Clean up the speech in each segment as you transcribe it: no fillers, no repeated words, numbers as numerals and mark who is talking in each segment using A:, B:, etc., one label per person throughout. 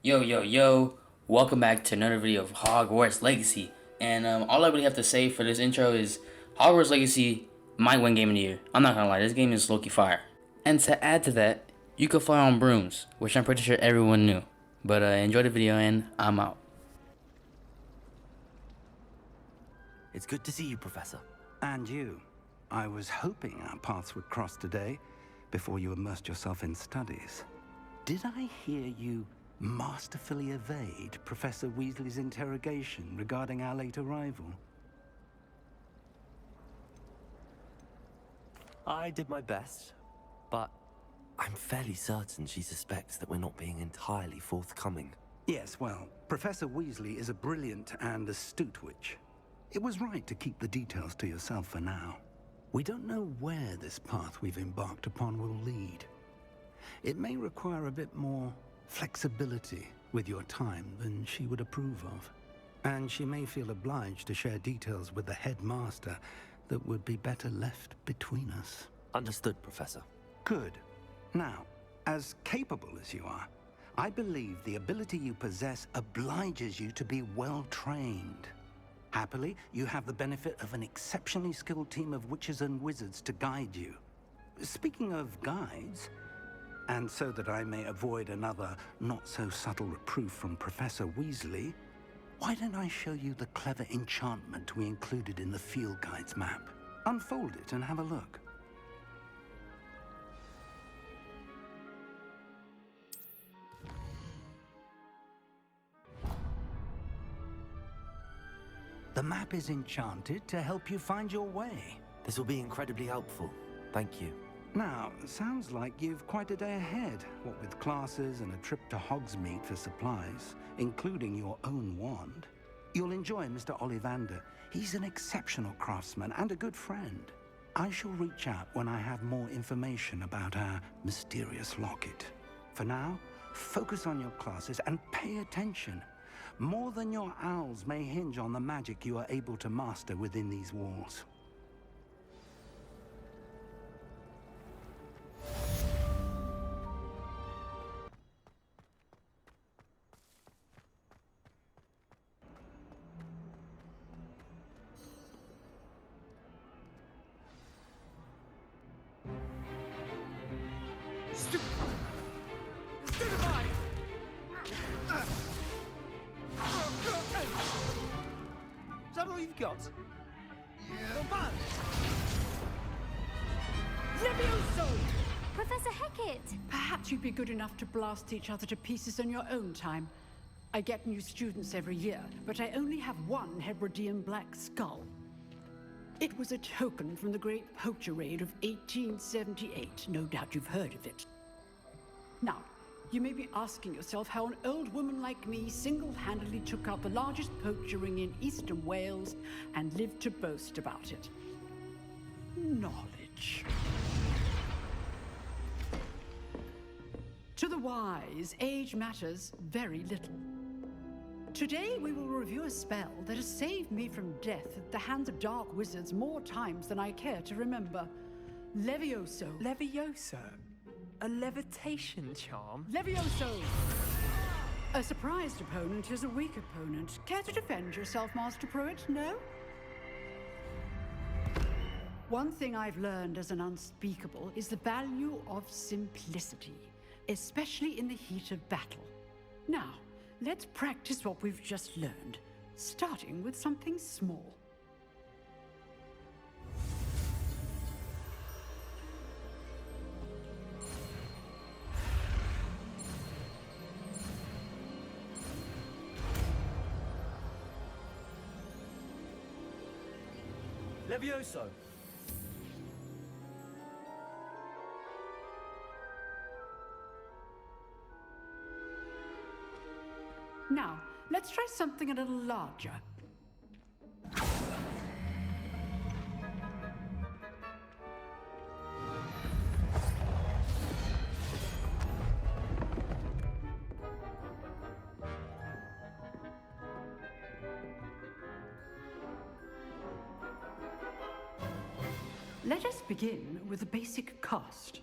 A: Yo, welcome back to another video of Hogwarts Legacy. And all I really have to say for this intro is Hogwarts Legacy might win Game of the Year. I'm not gonna lie, this game is low-key fire. And to add to that, you can fly on brooms, which I'm pretty sure everyone knew. But enjoy the video and I'm out.
B: It's good to see you, Professor.
C: And you. I was hoping our paths would cross today before you immersed yourself in studies. Did I hear you masterfully evade Professor Weasley's interrogation regarding our late arrival?
B: I did my best, but I'm fairly certain she suspects that we're not being entirely forthcoming.
C: Yes, well, Professor Weasley is a brilliant and astute witch. It was right to keep the details to yourself for now. We don't know where this path we've embarked upon will lead. It may require a bit more flexibility with your time than she would approve of. And she may feel obliged to share details with the headmaster that would be better left between us.
B: Understood, Professor.
C: Good. Now, as capable as you are, I believe the ability you possess obliges you to be well trained. Happily, you have the benefit of an exceptionally skilled team of witches and wizards to guide you. Speaking of guides, and so that I may avoid another not-so-subtle reproof from Professor Weasley, why don't I show you the clever enchantment we included in the field guide's map? Unfold it and have a look. The map is enchanted to help you find your way.
B: This will be incredibly helpful. Thank you.
C: Now, sounds like you've quite a day ahead, what with classes and a trip to Hogsmeade for supplies, including your own wand. You'll enjoy Mr. Ollivander. He's an exceptional craftsman and a good friend. I shall reach out when I have more information about our mysterious locket. For now, focus on your classes and pay attention. More than your owls may hinge on the magic you are able to master within these walls.
D: Is that all you've got? Yeah.
E: Levioso!
F: Professor Hecat!
E: Perhaps you'd be good enough to blast each other to pieces in your own time. I get new students every year, but I only have one Hebridean black skull. It was a token from the Great Poacher Raid of 1878. No doubt you've heard of it. Now, you may be asking yourself how an old woman like me single-handedly took out the largest poacher ring in eastern Wales and lived to boast about it. Knowledge. To the wise, age matters very little. Today we will review a spell that has saved me from death at the hands of dark wizards more times than I care to remember. Levioso.
D: Levioso? A levitation charm?
E: Levioso! A surprised opponent is a weak opponent. Care to defend yourself, Master Pruitt? No? One thing I've learned as an unspeakable is the value of simplicity, especially in the heat of battle. Now, let's practice what we've just learned, starting with something small.
D: Levioso.
E: Now, let's try something a little larger. Let us begin with the basic cast.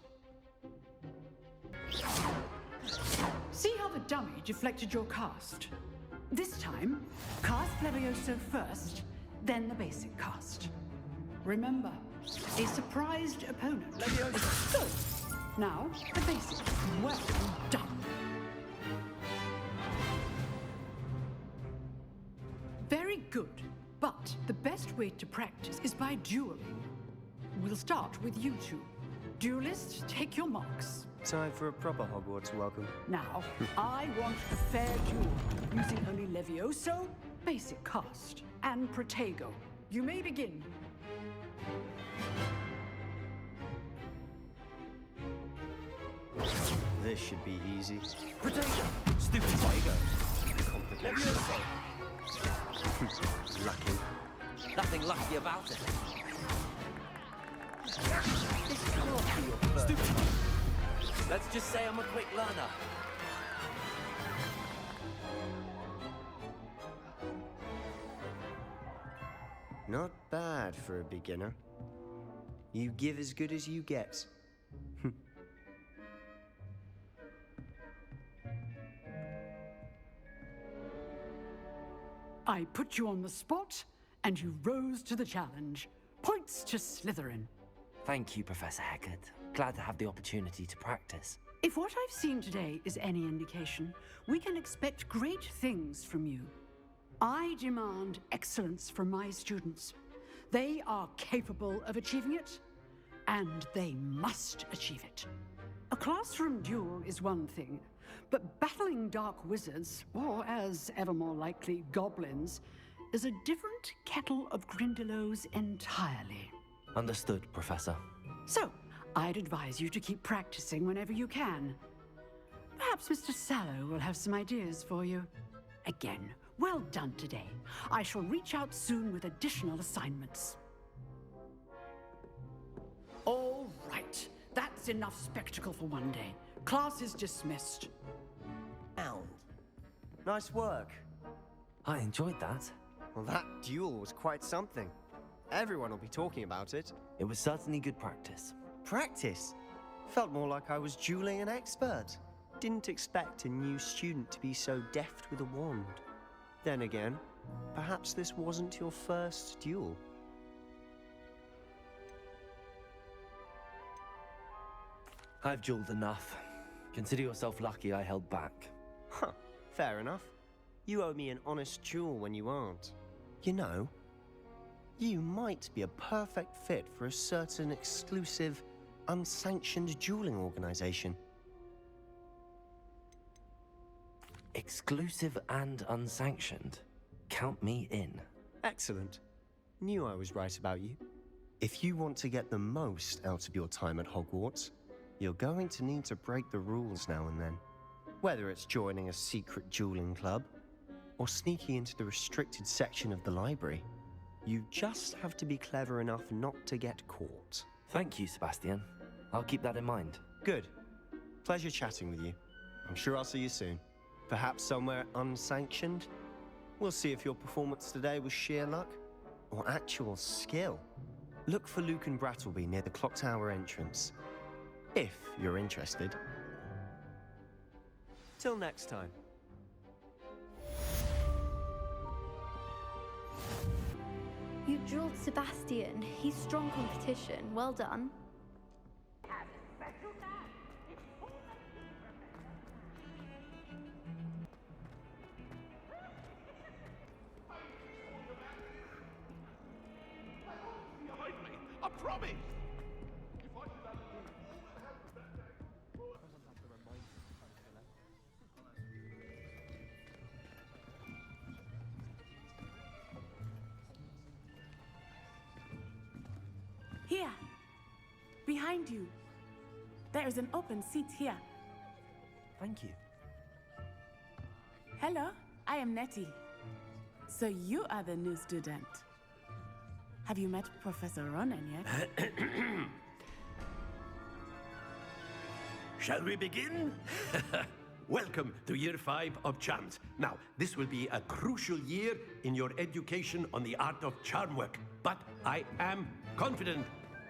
E: See how the dummy deflected your cast. This time, cast Levioso first, then the basic cast. Remember, a surprised opponent.
D: Levioso.
E: Good. Now, the basic. Well done. Very good. But the best way to practice is by dueling. We'll start with you two. Duelists, take your marks.
G: Time for a proper Hogwarts welcome.
E: Now, I want a fair duel, using only Levioso, basic cast, and Protego. You may begin.
G: This should be easy.
D: Protego.
G: Stupid Tiger. Complicated.
D: Levioso.
G: Lucky.
B: Nothing lucky about it.
D: This can't be your first.
B: Stupid. Let's just say I'm a quick learner.
G: Not bad for a beginner. You give as good as you get.
E: I put you on the spot, and you rose to the challenge. Points to Slytherin.
B: Thank you, Professor Hecat. Glad to have the opportunity to practice.
E: If what I've seen today is any indication, we can expect great things from you. I demand excellence from my students. They are capable of achieving it, and they must achieve it. A classroom duel is one thing, but battling dark wizards, or as ever more likely, goblins, is a different kettle of Grindylows entirely.
B: Understood, Professor.
E: So, I'd advise you to keep practicing whenever you can. Perhaps Mr. Sallow will have some ideas for you. Again, well done today. I shall reach out soon with additional assignments. All right, that's enough spectacle for one day. Class is dismissed.
G: Ound. Nice work.
B: I enjoyed that.
G: Well, that duel was quite something. Everyone will be talking about it.
B: It was certainly good practice.
G: Practice? Felt more like I was dueling an expert. Didn't expect a new student to be so deft with a wand. Then again, perhaps this wasn't your first duel.
B: I've dueled enough. Consider yourself lucky I held back.
G: Huh, fair enough. You owe me an honest duel when you aren't. You know, you might be a perfect fit for a certain exclusive, unsanctioned dueling organization.
B: Exclusive and unsanctioned. Count me in.
G: Excellent. Knew I was right about you. If you want to get the most out of your time at Hogwarts, you're going to need to break the rules now and then. Whether it's joining a secret dueling club, or sneaking into the restricted section of the library, you just have to be clever enough not to get caught.
B: Thank you, Sebastian. I'll keep that in mind.
G: Good. Pleasure chatting with you. I'm sure I'll see you soon. Perhaps somewhere unsanctioned? We'll see if your performance today was sheer luck or actual skill. Look for Luke and Brattleby near the clock tower entrance, if you're interested. Till next time.
F: You drilled Sebastian. He's strong competition. Well done.
H: I promise!
I: Here, behind you. There is an open seat here.
B: Thank you.
I: Hello, I am Nettie. So you are the new student. Have you met Professor Ronan yet?
H: Shall we begin? Welcome to Year 5 of Charms. Now, this will be a crucial year in your education on the art of charm work. But I am confident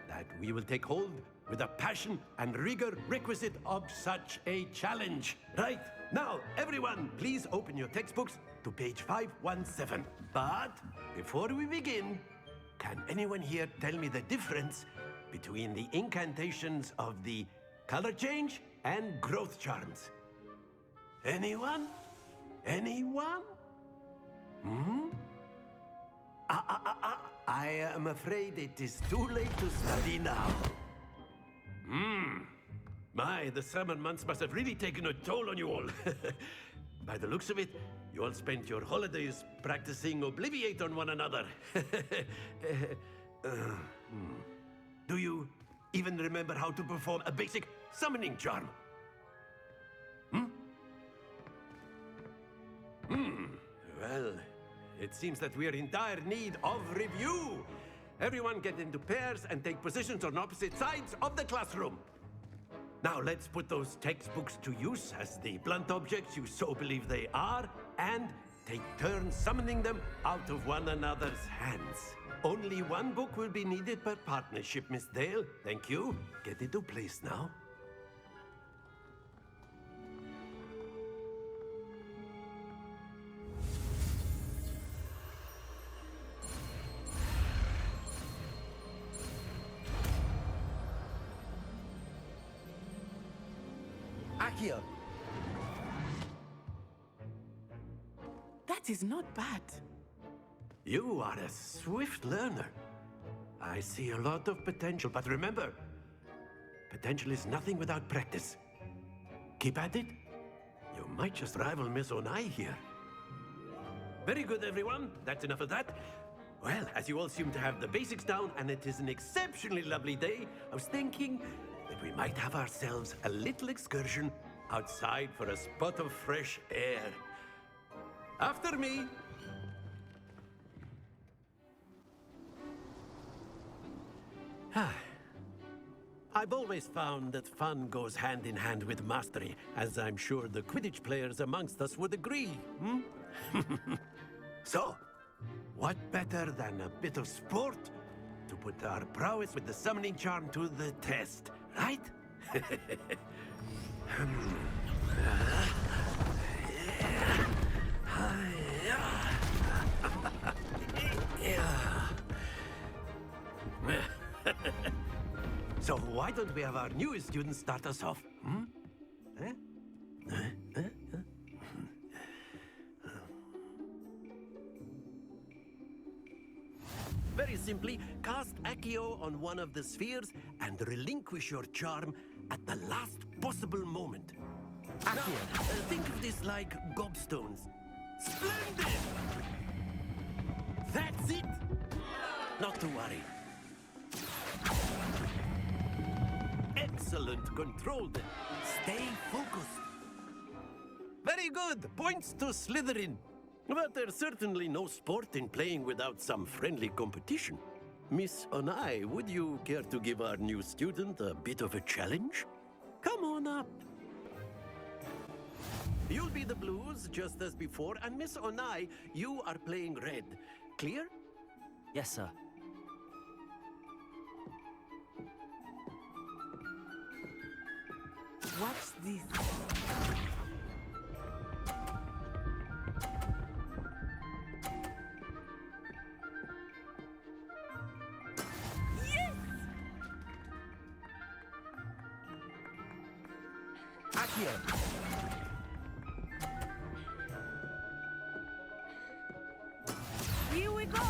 H: that we will take hold with the passion and rigor requisite of such a challenge. Right? Now, everyone, please open your textbooks to page 517. But before we begin, can anyone here tell me the difference between the incantations of the color change and growth charms? Anyone? Anyone? I am afraid it is too late to study now. My, the summer months must have really taken a toll on you all. By the looks of it, you all spent your holidays practicing Obliviate on one another. Do you even remember how to perform a basic summoning charm? Well, it seems that we are in dire need of review. Everyone get into pairs and take positions on opposite sides of the classroom. Now let's put those textbooks to use as the blunt objects you so believe they are, and take turns summoning them out of one another's hands. Only one book will be needed per partnership, Miss Dale. Thank you. Get into place now.
B: Accio!
I: That is not bad.
H: You are a swift learner. I see a lot of potential, but remember, potential is nothing without practice. Keep at it. You might just rival Miss Onai here. Very good, everyone. That's enough of that. Well, as you all seem to have the basics down, and it is an exceptionally lovely day, I was thinking that we might have ourselves a little excursion outside for a spot of fresh air. After me. I've always found that fun goes hand in hand with mastery, as I'm sure the Quidditch players amongst us would agree. So, what better than a bit of sport to put our prowess with the summoning charm to the test, right? So why don't we have our newest student start us off? Very simply, cast Accio on one of the spheres and relinquish your charm at the last possible moment. Now, think of this like gobstones. Splendid! That's it! Not to worry. Excellent, controlled. Stay focused. Very good. Points to Slytherin. But there's certainly no sport in playing without some friendly competition. Miss Onai, would you care to give our new student a bit of a challenge? Come on up. You'll be the blues, just as before, and Miss Onai, you are playing red. Clear?
B: Yes, sir.
I: Watch this.
B: Accio!
I: Here we go.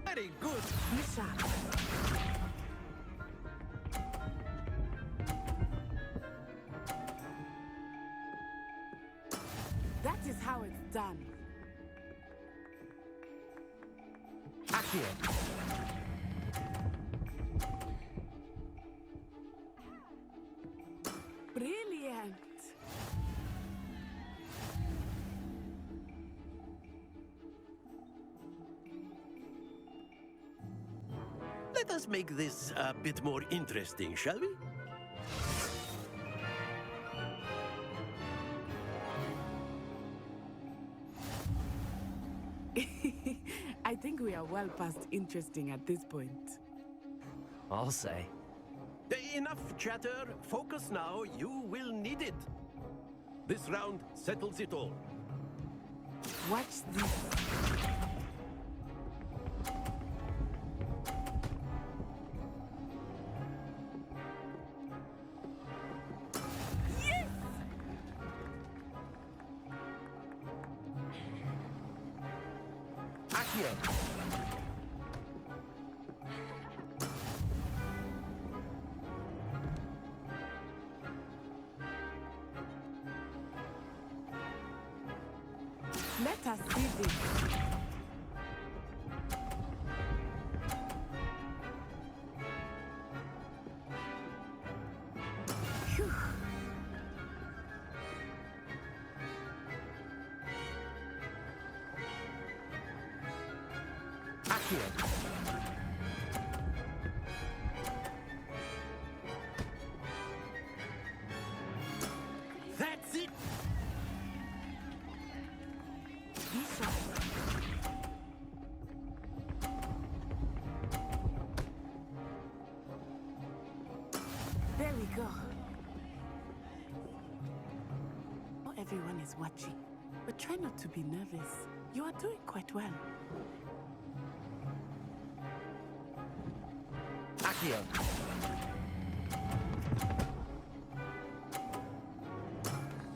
H: Very good.
I: Be sharp. That is how it's done.
B: Accio!
I: Brilliant.
H: Let us make this a bit more interesting, shall we?
I: I think we are well past interesting at this point.
B: I'll say.
H: enough chatter. Focus now. You will need it. This round settles it all.
I: Watch this.
G: Accio!
I: Let us see this. Phew.
G: Accio!
H: That's it.
I: This one. There we go. Not everyone is watching, but try not to be nervous. You are doing quite well.
G: Accio!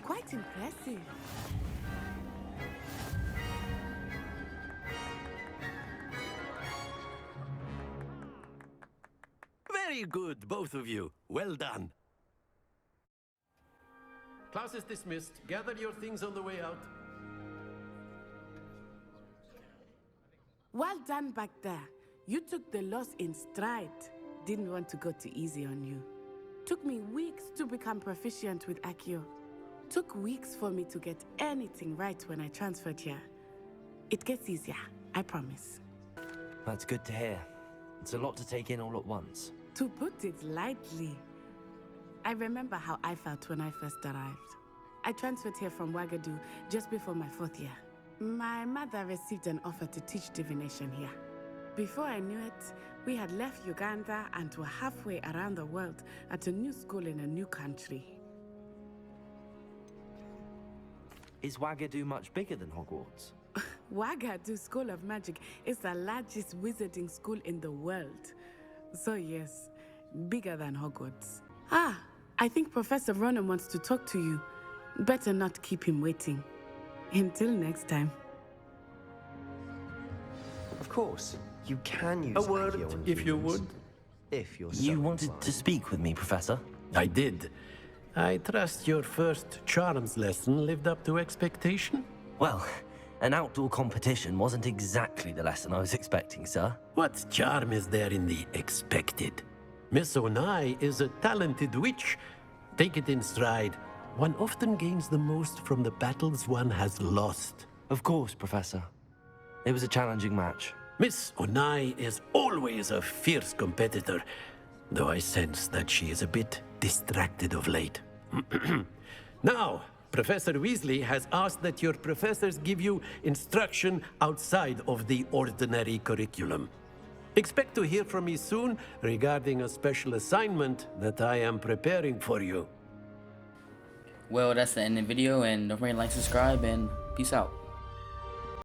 I: Quite impressive.
H: Very good, both of you. Well done. Class is dismissed. Gather your things on the way out.
I: Well done back there. You took the loss in stride. Didn't want to go too easy on you. Took me weeks to become proficient with Accio. Took weeks for me to get anything right when I transferred here. It gets easier, I promise.
B: That's good to hear. It's a lot to take in all at once.
I: To put it lightly, I remember how I felt when I first arrived. I transferred here from Ouagadougou just before my 4th year. My mother received an offer to teach divination here. Before I knew it, we had left Uganda and were halfway around the world at a new school in a new country.
B: Is Ouagadougou much bigger than Hogwarts?
I: Ouagadougou School of Magic is the largest wizarding school in the world. So yes, bigger than Hogwarts. Ah, I think Professor Ronan wants to talk to you. Better not keep him waiting. Until next time.
G: Of course, you can use
H: A word,
G: Accio on
H: if you
G: humans,
H: would.
G: If you're so
B: You wanted
G: inclined.
B: to speak with me, Professor?
H: I did. I trust your first charms lesson lived up to expectation?
B: Well, an outdoor competition wasn't exactly the lesson I was expecting, sir.
H: What charm is there in the expected? Miss Onai is a talented witch. Take it in stride. One often gains the most from the battles one has lost.
B: Of course, Professor. It was a challenging match.
H: Miss Onai is always a fierce competitor, though I sense that she is a bit distracted of late. Now, Professor Weasley has asked that your professors give you instruction outside of the ordinary curriculum. Expect to hear from me soon regarding a special assignment that I am preparing for you.
A: Well, that's the end of the video, and don't forget to like, subscribe, and peace out.